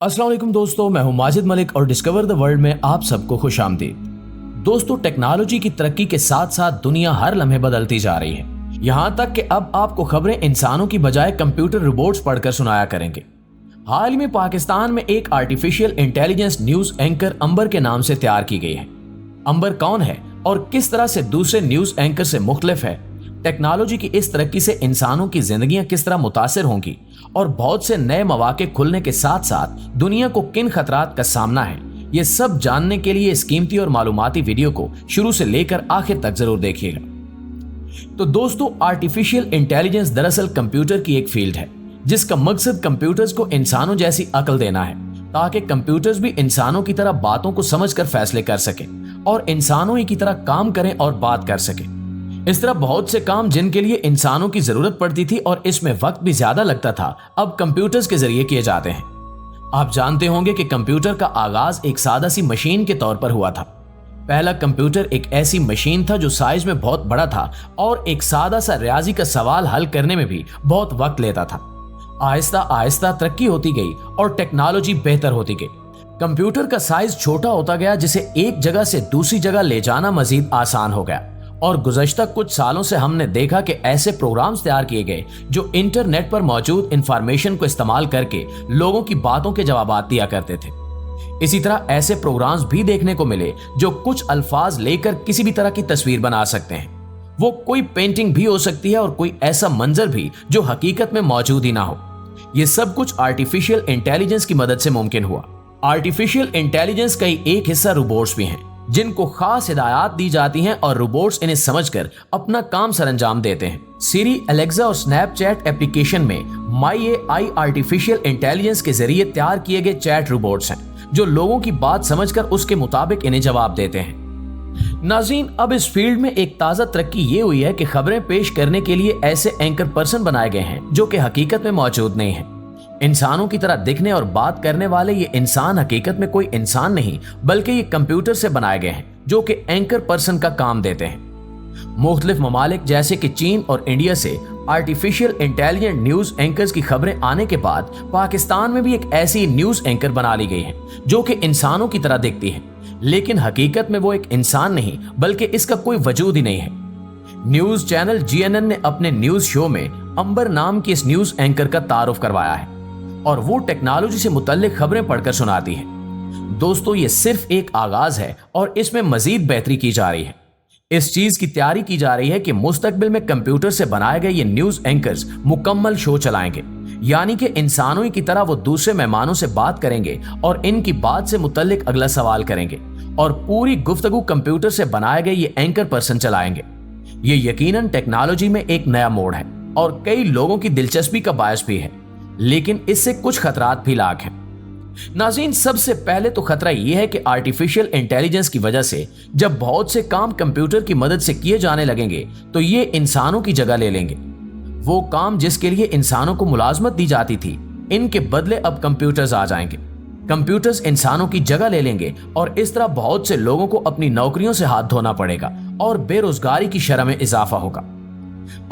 अस्सलाम वालेकुम दोस्तों, मैं हूं माजिद मलिक और डिस्कवर द वर्ल्ड में आप सबको खुश आमदीद। दोस्तों, टेक्नोलॉजी की तरक्की के साथ साथ दुनिया हर लम्हे बदलती जा रही है। यहाँ तक कि अब आपको खबरें इंसानों की बजाय कंप्यूटर रोबोट्स पढ़कर सुनाया करेंगे। हाल ही में पाकिस्तान में एक आर्टिफिशियल इंटेलिजेंस न्यूज एंकर अंबर के नाम से तैयार की गई है। अंबर कौन है और किस तरह से दूसरे न्यूज एंकर से मुख्तलिफ है, टेक्नोलॉजी की इस तरक्की से इंसानों की जिंदगियां किस तरह मुतासिर होंगी और बहुत से नए मौके खुलने के साथ साथ दुनिया को किन खतरात का सामना है, ये सब जानने के लिए इस कीमती और मालूमाती वीडियो को शुरू से लेकर आखिर तक जरूर देखिएगा। तो दोस्तों, आर्टिफिशियल इंटेलिजेंस दरअसल कंप्यूटर की एक फील्ड है जिसका मकसद कंप्यूटर्स को इंसानों जैसी अक्ल देना है ताकि कंप्यूटर्स भी इंसानों की तरह बातों को समझकर फैसले कर सके और इंसानों ही की तरह काम करें और बात कर सके। इस तरह बहुत से काम जिनके लिए इंसानों की जरूरत पड़ती थी और इसमें वक्त भी ज्यादा लगता था, अब कंप्यूटर्स के जरिए किए जाते हैं। आप जानते होंगे कि कंप्यूटर का आगाज एक सादा सी मशीन के तौर पर हुआ था। पहला कंप्यूटर एक ऐसी मशीन था जो साइज में बहुत बड़ा था और एक सादा सा रियाजी का सवाल हल करने में भी बहुत वक्त लेता था। आहिस्ता आहिस्ता तरक्की होती गई और टेक्नोलॉजी बेहतर होती गई। कंप्यूटर का साइज छोटा होता गया जिसे एक जगह से दूसरी जगह ले जाना मजीद आसान हो गया और गुज़श्ता कुछ सालों से हमने देखा कि ऐसे प्रोग्राम्स तैयार किए गए जो इंटरनेट पर मौजूद इंफॉर्मेशन को इस्तेमाल करके लोगों की बातों के जवाब दिया करते थे। इसी तरह ऐसे प्रोग्राम्स भी देखने को मिले जो कुछ अल्फाज लेकर किसी भी तरह की तस्वीर बना सकते हैं। वो कोई पेंटिंग भी हो सकती है और कोई ऐसा मंजर भी जो हकीकत में मौजूद ही ना हो। ये सब कुछ आर्टिफिशियल इंटेलिजेंस की मदद से मुमकिन हुआ। आर्टिफिशियल इंटेलिजेंस का ही एक हिस्सा रोबोट्स भी हैं जिनको खास हिदायत दी जाती हैं और रोबोट्स इन्हें समझकर अपना काम सरंजाम देते हैं। सिरी, एलेक्सा और स्नैपचैट एप्लीकेशन में माई एआई आर्टिफिशियल इंटेलिजेंस के जरिए तैयार किए गए चैट रोबोट्स हैं जो लोगों की बात समझकर उसके मुताबिक इन्हें जवाब देते हैं। नाज़रीन, अब इस फील्ड में एक ताज़ा तरक्की ये हुई है कि खबरें पेश करने के लिए ऐसे एंकर पर्सन बनाए गए हैं जो कि हकीकत में मौजूद नहीं है। इंसानों की तरह दिखने और बात करने वाले ये इंसान हकीकत में कोई इंसान नहीं बल्कि ये कंप्यूटर से बनाए गए हैं जो कि एंकर पर्सन का काम देते हैं। मुख्तलिफ ममालिक जैसे कि चीन और इंडिया से आर्टिफिशियल इंटेलिजेंट न्यूज एंकर्स की खबरें आने के बाद पाकिस्तान में भी एक ऐसी न्यूज एंकर बना ली गई है जो कि इंसानों की तरह दिखती है, लेकिन हकीकत में वो एक इंसान नहीं बल्कि इसका कोई वजूद ही नहीं है। न्यूज चैनल जीएनएन ने अपने न्यूज शो में अंबर नाम की इस न्यूज एंकर का तारुफ करवाया है और वो टेक्नोलॉजी से मुतल्लिक खबरें पढ़कर सुनाती है। दोस्तों, ये सिर्फ एक आगाज है और इसमें मजीद बेहतरी की जा रही है। इस चीज की तैयारी की जा रही है कि मुस्तकबिल में कंप्यूटर से बनाए गए ये न्यूज एंकर्स मुकम्मल शो चलाएंगे, यानी कि इंसानों की तरह वो दूसरे मेहमानों से बात करेंगे और इनकी बात से मुतल्लिक अगला सवाल करेंगे और पूरी गुफ्तगू कंप्यूटर से बनाए गए ये एंकर पर्सन चलाएंगे। ये यकीनन टेक्नोलॉजी में एक नया मोड़ है और कई लोगों की दिलचस्पी का बायस भी है, लेकिन इससे कुछ खतरात भी लाख हैं। नाज़रीन, सबसे पहले तो खतरा यह है कि आर्टिफिशियल इंटेलिजेंस की वजह से जब बहुत से काम कंप्यूटर की मदद से किए जाने लगेंगे तो ये इंसानों की जगह ले लेंगे। वो काम जिसके लिए इंसानों को मुलाजमत दी जाती थी, इनके बदले अब कंप्यूटर्स आ जाएंगे। कंप्यूटर्स इंसानों की जगह ले लेंगे और इस तरह बहुत से लोगों को अपनी नौकरियों से हाथ धोना पड़ेगा और बेरोजगारी की शरह में इजाफा होगा।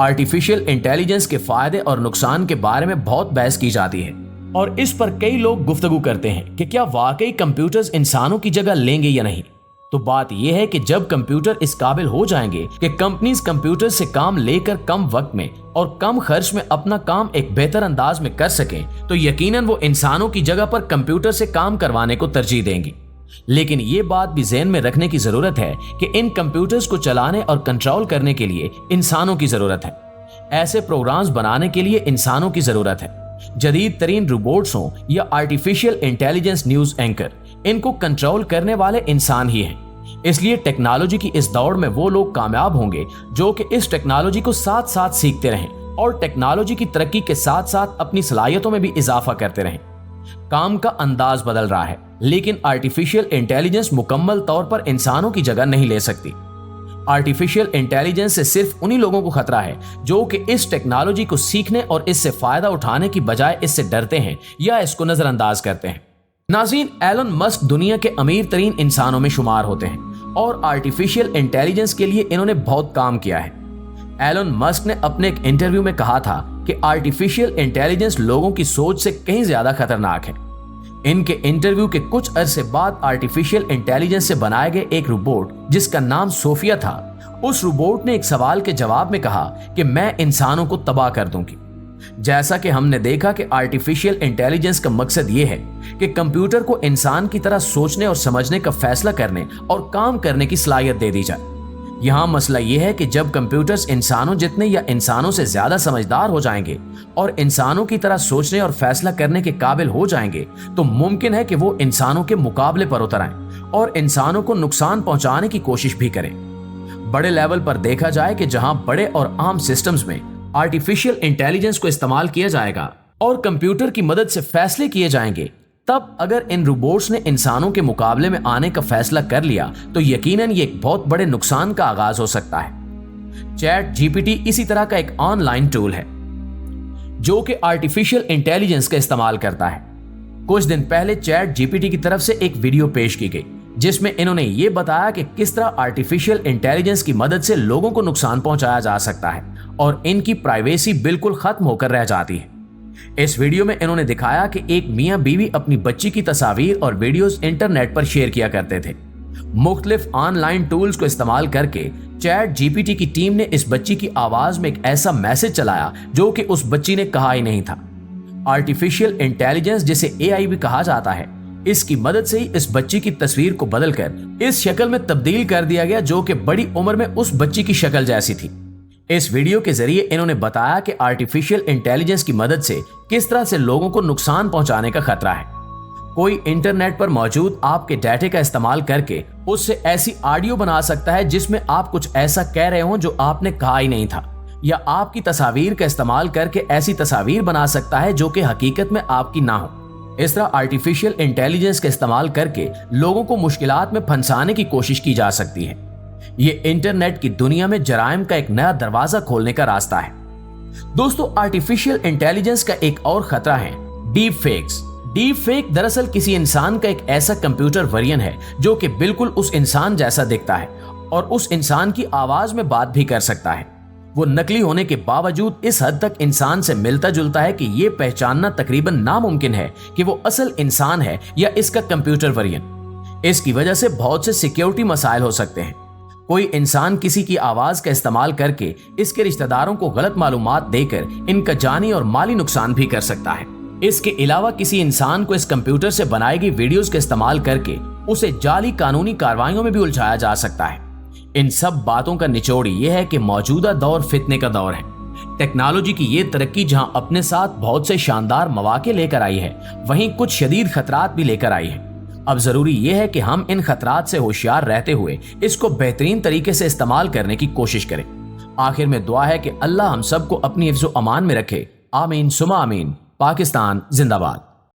आर्टिफिशियल इंटेलिजेंस के फायदे और नुकसान के बारे में बहुत बहस की जाती है और इस पर कई लोग गुफ्तगू करते हैं कि क्या वाकई कंप्यूटर्स इंसानों की जगह लेंगे या नहीं। तो बात यह है कि जब कंप्यूटर इस काबिल हो जाएंगे कि कंपनीज कंप्यूटर से काम लेकर कम वक्त में और कम खर्च में अपना काम एक बेहतर अंदाज में कर सकें, तो यकीनन वो इंसानों की जगह पर कंप्यूटर से काम करवाने को तरजीह देंगी। लेकिन ये बात भी ज़हन में रखने की जरूरत है कि इन कंप्यूटर्स को चलाने और कंट्रोल करने के लिए इंसानों की जरूरत है। ऐसे प्रोग्राम्स बनाने के लिए इंसानों की जरूरत है। जदीद तरीन रोबोट्स हों या आर्टिफिशियल इंटेलिजेंस न्यूज एंकर, इनको कंट्रोल करने वाले इंसान ही हैं। इसलिए टेक्नोलॉजी की इस दौड़ में वो लोग कामयाब होंगे जो कि इस टेक्नोलॉजी को साथ साथ सीखते रहें और टेक्नोलॉजी की तरक्की के साथ साथ अपनी सलाहियतों में भी इजाफा करते रहें। काम का अंदाज बदल रहा है, लेकिन आर्टिफिशियल इंटेलिजेंस मुकम्मल तौर पर इंसानों की जगह नहीं ले सकती। आर्टिफिशियल इंटेलिजेंस से सिर्फ उन्हीं लोगों को खतरा है जो कि इस टेक्नोलॉजी को सीखने और इससे फायदा उठाने की बजाय इससे डरते हैं या इसको नजरअंदाज करते हैं। नाज़रीन, एलन मस्क दुनिया के अमीर तरीन इंसानों में शुमार होते हैं और आर्टिफिशियल इंटेलिजेंस के लिए इन्होंने बहुत काम किया है। एलन मस्क ने अपने एक इंटरव्यू में कहा था कि आर्टिफिशियल इंटेलिजेंस लोगों की सोच से कहीं ज्यादा खतरनाक है। इनके इंटरव्यू के कुछ अरसे बाद आर्टिफिशियल इंटेलिजेंस से बनाए गए एक रोबोट जिसका नाम सोफिया था, उस रोबोट ने एक सवाल के जवाब में कहा कि मैं इंसानों को तबाह कर दूंगी। जैसा कि हमने देखा कि आर्टिफिशियल इंटेलिजेंस का मकसद यह है कि कंप्यूटर को इंसान की तरह सोचने और समझने का फैसला करने और काम करने की सलाहियत दे दी जाए। यहाँ मसला यह है कि जब कंप्यूटर्स इंसानों जितने या इंसानों से ज्यादा समझदार हो जाएंगे और इंसानों की तरह सोचने और फैसला करने के काबिल हो जाएंगे, तो मुमकिन है कि वो इंसानों के मुकाबले पर उतर आएं और इंसानों को नुकसान पहुंचाने की कोशिश भी करें। बड़े लेवल पर देखा जाए कि जहां बड़े और आम सिस्टम्स में आर्टिफिशियल इंटेलिजेंस को इस्तेमाल किया जाएगा और कंप्यूटर की मदद से फैसले किए जाएंगे, तब अगर इन रोबोट्स ने इंसानों के मुकाबले में आने का फैसला कर लिया तो यकीनन ये एक बहुत बड़े नुकसान का आगाज हो सकता है। चैट जीपीटी इसी तरह का एक ऑनलाइन टूल है जो कि आर्टिफिशियल इंटेलिजेंस का इस्तेमाल करता है। कुछ दिन पहले चैट जीपीटी की तरफ से एक वीडियो पेश की गई जिसमें इन्होंने ये बताया कि किस तरह आर्टिफिशियल इंटेलिजेंस की मदद से लोगों को नुकसान पहुंचाया जा सकता है और इनकी प्राइवेसी बिल्कुल खत्म होकर रह जाती है। इस वीडियो में इन्होंने दिखाया कि एक मियां बीवी अपनी बच्ची की तस्वीर और वीडियोस इंटरनेट पर शेयर किया करते थे। मुख्तलिफ ऑनलाइन टूल्स को इस्तेमाल करके चैट जीपीटी की टीम ने इस बच्ची की आवाज में एक ऐसा मैसेज चलाया जो कि उस बच्ची ने कहा ही नहीं था। आर्टिफिशियल इंटेलिजेंस, जिसे एआई भी कहा जाता है, इसकी मदद से ही इस बच्ची की तस्वीर को बदलकर इस शक्ल में तब्दील कर दिया गया जो कि बड़ी उम्र में उस बच्ची की शक्ल जैसी थी। इस वीडियो के जरिए इन्होंने बताया कि आर्टिफिशियल इंटेलिजेंस की मदद से किस तरह से लोगों को नुकसान पहुंचाने का खतरा है। कोई इंटरनेट पर मौजूद आपके डाटे का इस्तेमाल करके उससे ऐसी ऑडियो बना सकता है जिसमें आप कुछ ऐसा कह रहे हो जो आपने कहा ही नहीं था, या आपकी तस्वीर का इस्तेमाल करके ऐसी तस्वीर बना सकता है जो कि हकीकत में आपकी ना हो। इस तरह आर्टिफिशियल इंटेलिजेंस का इस्तेमाल करके लोगों को मुश्किलात में फंसाने की कोशिश की जा सकती है। ये इंटरनेट की दुनिया में जराइम का एक नया दरवाजा खोलने का रास्ता है। दोस्तों, आर्टिफिशियल इंटेलिजेंस का एक और खतरा है डीप फेक्स। डीप फेक दरअसल किसी इंसान का एक ऐसा कंप्यूटर वर्जन है जो कि बिल्कुल उस इंसान जैसा दिखता है और उस इंसान की आवाज में बात भी कर सकता है। वो नकली होने के बावजूद इस हद तक इंसान से मिलता जुलता है कि ये पहचानना तकरीबन नामुमकिन है कि वो असल इंसान है या इसका कंप्यूटर वर्जन। इसकी वजह से बहुत से सिक्योरिटी मसाइल हो सकते हैं। कोई इंसान किसी की आवाज का इस्तेमाल करके इसके रिश्तेदारों को गलत मालूमात देकर इनका जानी और माली नुकसान भी कर सकता है। इसके अलावा किसी इंसान को इस कंप्यूटर से बनाई गई वीडियोस का इस्तेमाल करके उसे जाली कानूनी कार्रवाइयों में भी उलझाया जा सकता है। इन सब बातों का निचोड़ यह है कि मौजूदा दौर फितने का दौर है। टेक्नोलॉजी की ये तरक्की जहां अपने साथ बहुत से शानदार मौके लेकर आई है, वहीं कुछ शदीद खतरात भी लेकर आई है। अब जरूरी यह है कि हम इन खतरात से होशियार रहते हुए इसको बेहतरीन तरीके से इस्तेमाल करने की कोशिश करें। आखिर में दुआ है कि अल्लाह हम सबको अपनी हिफ्ज़-ओ-अमान में रखे। आमीन सुमा आमीन। पाकिस्तान जिंदाबाद।